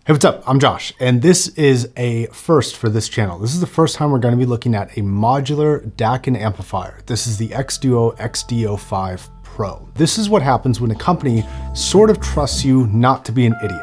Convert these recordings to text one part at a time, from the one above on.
Hey, what's up? I'm Josh, and this is a first for this channel. This is the first time we're going to be looking at a modular DAC and amplifier. This is the Xduoo Xd05 Pro. This is what happens when a company sort of trusts you not to be an idiot.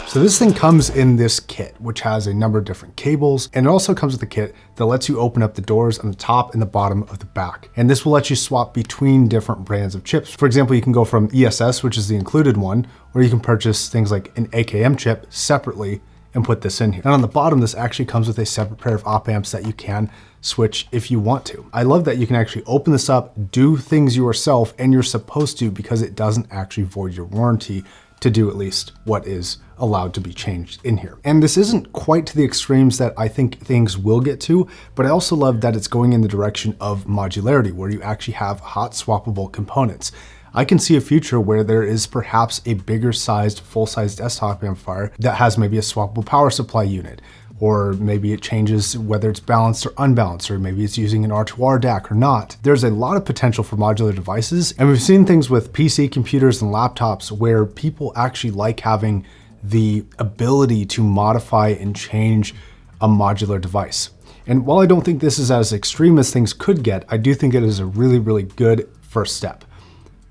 So this thing comes in this kit, which has a number of different cables, and it also comes with a kit that lets you open up the doors on the top and the bottom of the back. And this will let you swap between different brands of chips. For example, you can go from ESS, which is the included one, or you can purchase things like an AKM chip separately and put this in here. And on the bottom, this actually comes with a separate pair of op amps that you can switch if you want to. I love that you can actually open this up, do things yourself, and you're supposed to because it doesn't actually void your warranty to do at least what is allowed to be changed in here. And this isn't quite to the extremes that I think things will get to, but I also love that it's going in the direction of modularity, where you actually have hot swappable components. I can see a future where there is perhaps a bigger sized, full-size desktop amplifier that has maybe a swappable power supply unit, or maybe it changes whether it's balanced or unbalanced, or maybe it's using an R2R DAC or not. There's a lot of potential for modular devices, and we've seen things with PC computers and laptops where people actually like having the ability to modify and change a modular device. And while I don't think this is as extreme as things could get, I do think it is a really, really good first step.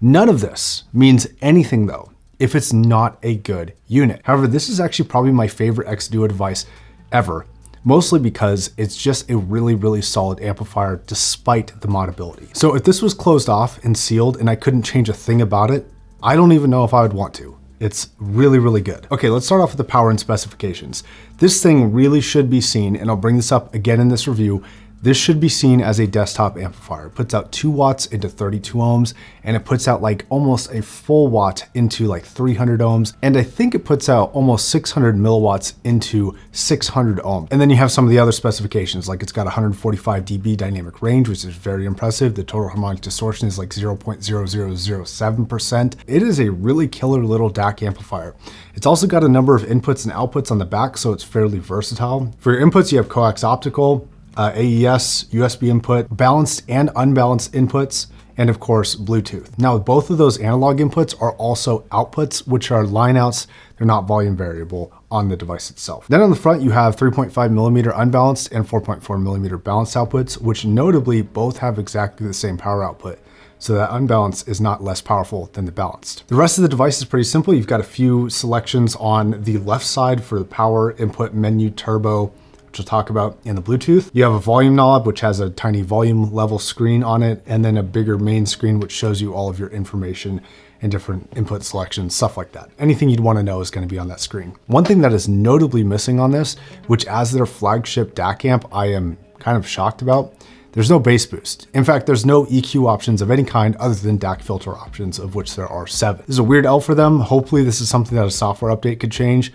None of this means anything though, if it's not a good unit. However, this is actually probably my favorite Xduoo device ever, mostly because it's just a really, really solid amplifier despite the modability. So if this was closed off and sealed and I couldn't change a thing about it, I don't even know if I would want to. It's really, really good. Okay, let's start off with the power and specifications. This thing really should be seen, and I'll bring this up again in this review, this should be seen as a desktop amplifier. It puts out 2 watts into 32 ohms, and it puts out like almost a full watt into like 300 ohms. And I think it puts out almost 600 milliwatts into 600 ohms. And then you have some of the other specifications, like it's got 145 dB dynamic range, which is very impressive. The total harmonic distortion is like 0.0007%. It is a really killer little DAC amplifier. It's also got a number of inputs and outputs on the back, so it's fairly versatile. For your inputs, you have coax optical, AES, USB input, balanced and unbalanced inputs, and of course, Bluetooth. Now, both of those analog inputs are also outputs, which are line outs. They're not volume variable on the device itself. Then on the front, you have 3.5 millimeter unbalanced and 4.4 millimeter balanced outputs, which notably both have exactly the same power output. So that unbalanced is not less powerful than the balanced. The rest of the device is pretty simple. You've got a few selections on the left side for the power, input, menu, turbo, which we'll talk about in the Bluetooth. You have a volume knob, which has a tiny volume level screen on it, and then a bigger main screen, which shows you all of your information and different input selections, stuff like that. Anything you'd want to know is going to be on that screen. One thing that is notably missing on this, which as their flagship DAC amp, I am kind of shocked about, there's no bass boost. In fact, there's no EQ options of any kind other than DAC filter options, of which there are 7. This is a weird L for them. Hopefully this is something that a software update could change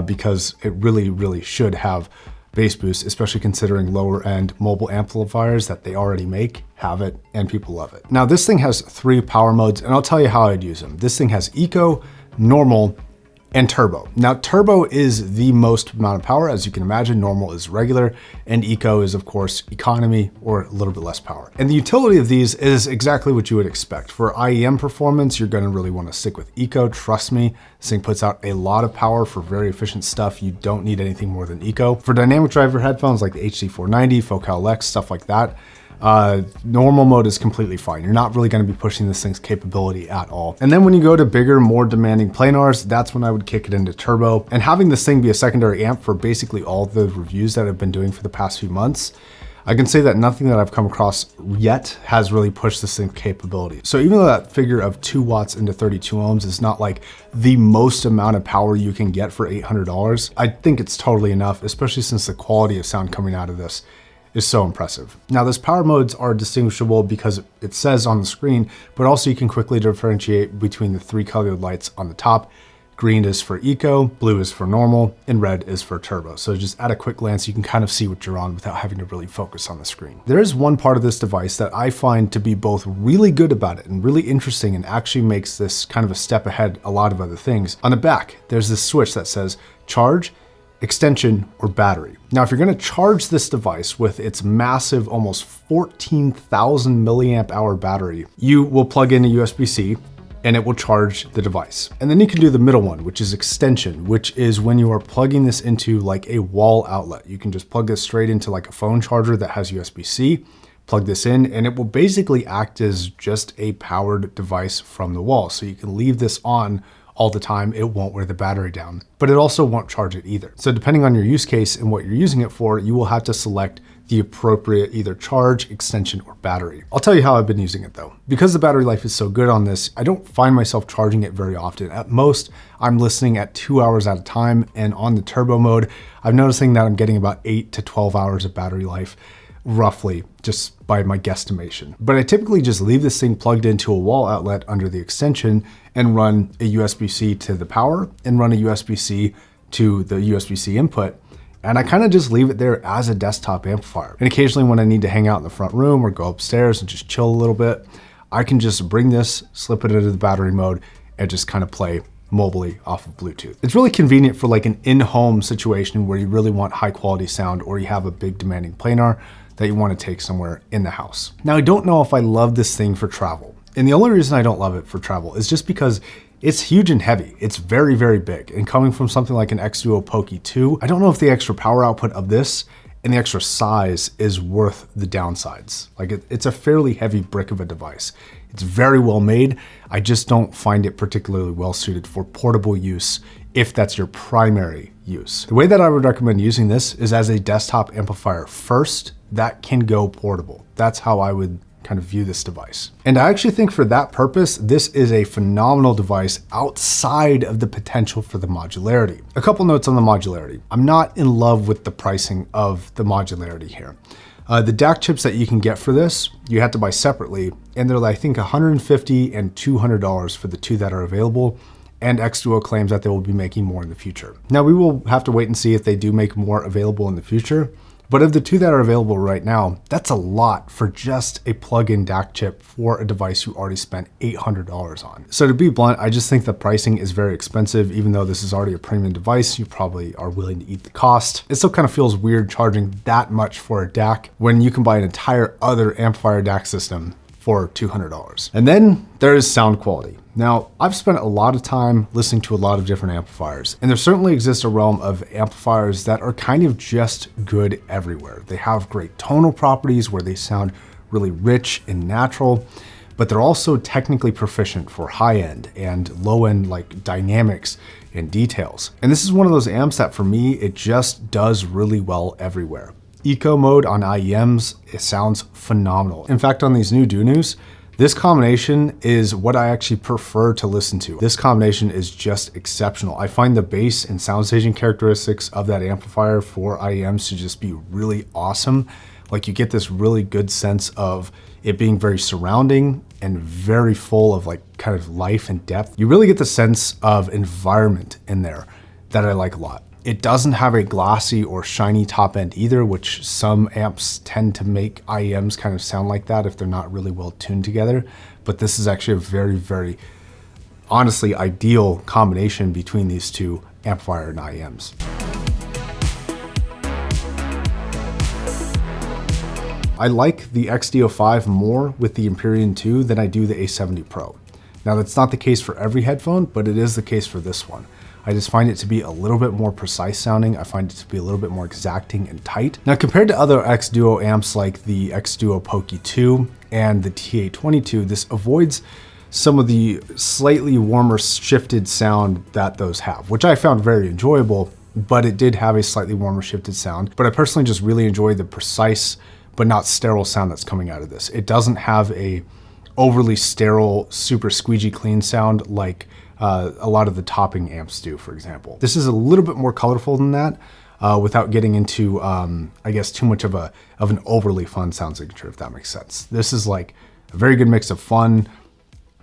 because it really, really should have bass boost, especially considering lower end mobile amplifiers that they already make have it and people love it. Now this thing has 3 power modes, and I'll tell you how I'd use them. This thing has eco, normal, and turbo. Now turbo is the most amount of power, as you can imagine. Normal is regular, and eco is of course economy, or a little bit less power. And the utility of these is exactly what you would expect. For IEM performance, you're gonna really wanna stick with eco, trust me. This thing puts out a lot of power for very efficient stuff. You don't need anything more than eco. For dynamic driver headphones like the HD490, Focal X, stuff like that, normal mode is completely fine. You're not really going to be pushing this thing's capability at all. And then when you go to bigger, more demanding planars, that's when I would kick it into turbo. And having this thing be a secondary amp for basically all the reviews that I've been doing for the past few months, I can say that nothing that I've come across yet has really pushed this thing's capability. So even though that figure of 2 watts into 32 ohms is not like the most amount of power you can get for $800, I think it's totally enough, especially since the quality of sound coming out of this is so impressive. Now, those power modes are distinguishable because it says on the screen, but also you can quickly differentiate between the 3 colored lights on the top, Green is for eco, blue is for normal, and red is for turbo. So just at a quick glance, you can kind of see what you're on without having to really focus on the screen. There is one part of this device that I find to be both really good about it and really interesting, and actually makes this kind of a step ahead a lot of other things. On the back, there's this switch that says charge, extension, or battery. Now, if you're gonna charge this device with its massive, almost 14,000 milliamp hour battery, you will plug in a USB-C and it will charge the device. And then you can do the middle one, which is extension, which is when you are plugging this into like a wall outlet. You can just plug this straight into like a phone charger that has USB-C, plug this in, and it will basically act as just a powered device from the wall. So you can leave this on all the time, it won't wear the battery down, but it also won't charge it either. So depending on your use case and what you're using it for, you will have to select the appropriate either charge, extension, or battery. I'll tell you how I've been using it though. Because the battery life is so good on this, I don't find myself charging it very often. At most, I'm listening at 2 hours at a time, and on the turbo mode, I'm noticing that I'm getting about 8 to 12 hours of battery life, roughly, just by my guesstimation. But I typically just leave this thing plugged into a wall outlet under the extension and run a USB-C to the power and run a USB-C to the USB-C input. And I kind of just leave it there as a desktop amplifier. And occasionally when I need to hang out in the front room or go upstairs and just chill a little bit, I can just bring this, slip it into the battery mode, and just kind of play mobilely off of Bluetooth. It's really convenient for like an in-home situation where you really want high quality sound, or you have a big demanding planar that you want to take somewhere in the house. Now, I don't know if I love this thing for travel. And the only reason I don't love it for travel is just because it's huge and heavy. It's very, very big. And coming from something like an Xduoo Poki 2, I don't know if the extra power output of this and the extra size is worth the downsides. Like it's a fairly heavy brick of a device. It's very well made. I just don't find it particularly well suited for portable use if that's your primary use. The way that I would recommend using this is as a desktop amplifier first that can go portable. That's how I would kind of view this device. And I actually think for that purpose, this is a phenomenal device outside of the potential for the modularity. A couple notes on the modularity. I'm not in love with the pricing of the modularity here. The DAC chips that you can get for this, you have to buy separately, and they're I think $150 and $200 for the two that are available. And Xduoo claims that they will be making more in the future. Now, we will have to wait and see if they do make more available in the future. But of the two that are available right now, that's a lot for just a plug-in DAC chip for a device you already spent $800 on. So to be blunt, I just think the pricing is very expensive. Even though this is already a premium device, you probably are willing to eat the cost. It still kind of feels weird charging that much for a DAC when you can buy an entire other amplifier DAC system for $200. And then there is sound quality. Now, I've spent a lot of time listening to a lot of different amplifiers, and there certainly exists a realm of amplifiers that are kind of just good everywhere. They have great tonal properties where they sound really rich and natural, but they're also technically proficient for high-end and low-end like dynamics and details. And this is one of those amps that for me, it just does really well everywhere. Eco mode on IEMs, it sounds phenomenal. In fact, on these new Xduoos, this combination is what I actually prefer to listen to. This combination is just exceptional. I find the bass and sound staging characteristics of that amplifier for IEMs to just be really awesome. Like you get this really good sense of it being very surrounding and very full of like kind of life and depth. You really get the sense of environment in there that I like a lot. It doesn't have a glossy or shiny top end either, which some amps tend to make IEMs kind of sound like that if they're not really well tuned together. But this is actually a very, very honestly ideal combination between these two, amplifier and IEMs. I like the Xd05 more with the Empyrean 2 than I do the A70 Pro. Now that's not the case for every headphone, but it is the case for this one. I just find it to be a little bit more precise sounding. I find it to be a little bit more exacting and tight. Now, compared to other Xduoo amps like the Xduoo Poki 2 and the TA22, this avoids some of the slightly warmer shifted sound that those have, which I found very enjoyable, but it did have a slightly warmer shifted sound. But I personally just really enjoy the precise but not sterile sound that's coming out of this. It doesn't have a overly sterile, super squeegee clean sound like a lot of the topping amps do, for example. This is a little bit more colorful than that without getting into, I guess, too much of an overly fun sound signature, if that makes sense. This is like a very good mix of fun,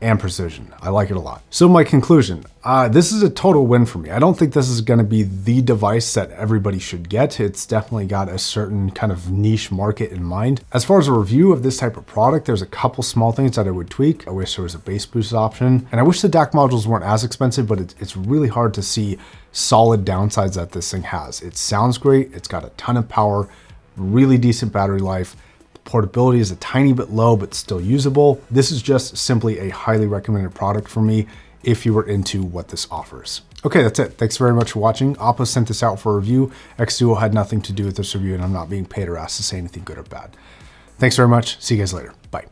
and precision. I like it a lot. So my conclusion, this is a total win for me. I don't think this is gonna be the device that everybody should get. It's definitely got a certain kind of niche market in mind. As far as a review of this type of product, there's a couple small things that I would tweak. I wish there was a bass boost option, and I wish the DAC modules weren't as expensive, but it's really hard to see solid downsides that this thing has. It sounds great, it's got a ton of power, really decent battery life. Portability is a tiny bit low, but still usable. This is just simply a highly recommended product for me if you were into what this offers. Okay, that's it. Thanks very much for watching. Oppo sent this out for a review. Xduoo had nothing to do with this review, and I'm not being paid or asked to say anything good or bad. Thanks very much. See you guys later. Bye.